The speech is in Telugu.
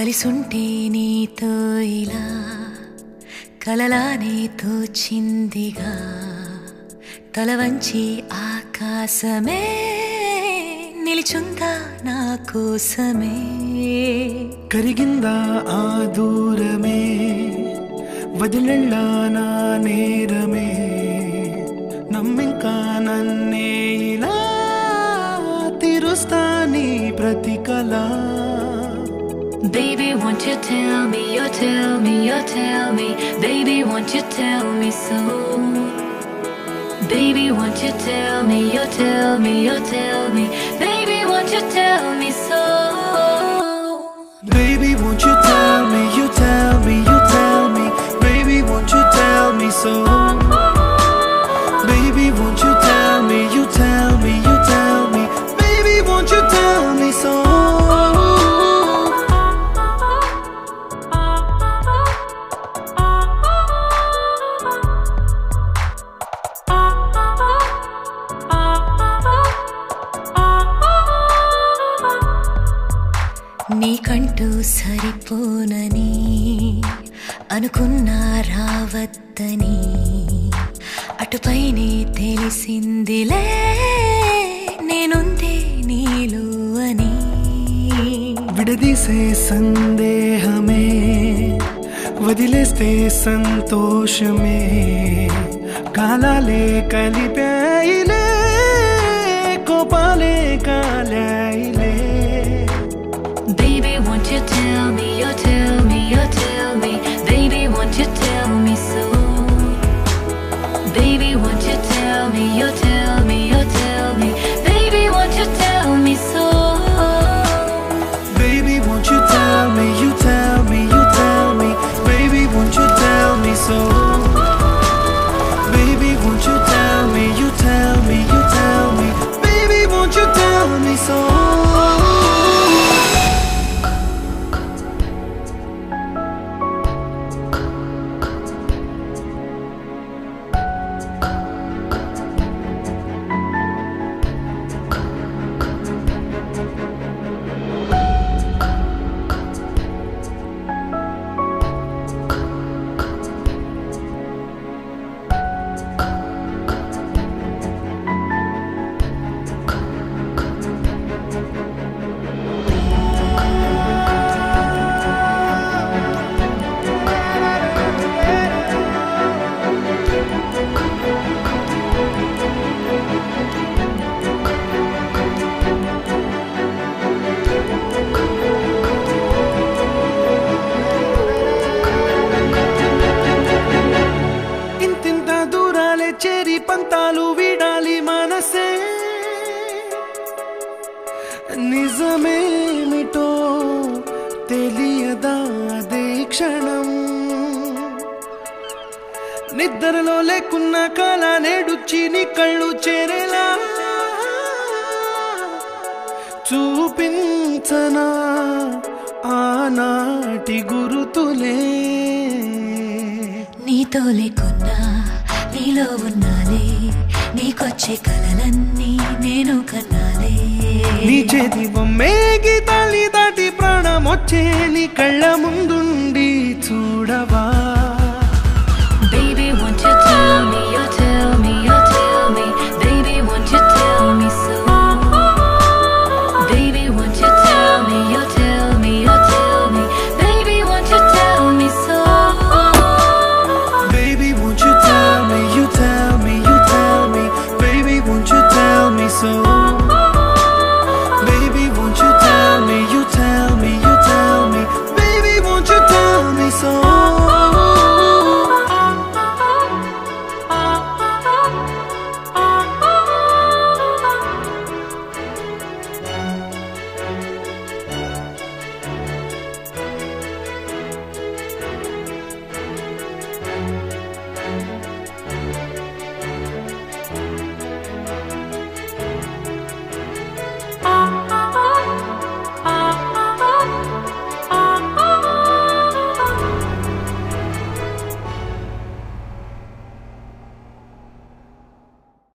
కలిసుంటే నీతో ఇలా కలలానే తోచిందిగా తల వంచి ఆకాశమే నిలిచుందా నా కోసమే కరిగిందా ఆ దూరమే వదిలెళ్ళా నా నేరమే నమ్మింకా నన్నే ఇలా తీరుస్తా నీ ప్రతి కళ Baby, won't you tell me, you tell me, you tell me Baby, won't you tell me so Baby, won't you tell me, you tell me, you tell me Baby, won't you tell me so Baby, won't you tell me, you tell me, you tell me Baby, won't you tell me so Baby, won't you tell me, you tell me, you tell me Baby, won't you tell me so నీకంటూ సరిపోనని అనుకున్నా రావద్దని అటుపైనే తెలిసిందిలే నేనుందే నీలో అని విడదీసే సందేహమే వదిలేస్తే సంతోషమే కాలాలే కలిపాయిలే కోపాలే కాలాయిలే Baby, won't you tell me, you tell me, you tell me Baby, won't you tell me so Baby, won't you tell me, you tell me, you tell me Baby, won't you tell me so Baby, won't you tell me, you tell me, you tell me Baby, won't you tell me so Baby, won't you tell me, you tell me, you tell me Baby, won't you tell me so చేరి పంతాలు వీడాలి మనసే నిజమేమిటో తెలియదా అదే క్షణం నిద్రలో లేకున్న కళ నేడుచ్చి నీ కళ్ళు చేరేలా చూపించనా ఆనాటి గురుతులే నీతో లేకున్నా నీలో ఉన్నాలే నీకొచ్చే కలలన్నీ నేను కన్నాలే నీ చేతి బొమ్మే గీతాలి దాటి ప్రాణం వచ్చే నీ కళ్ళ ముందుండే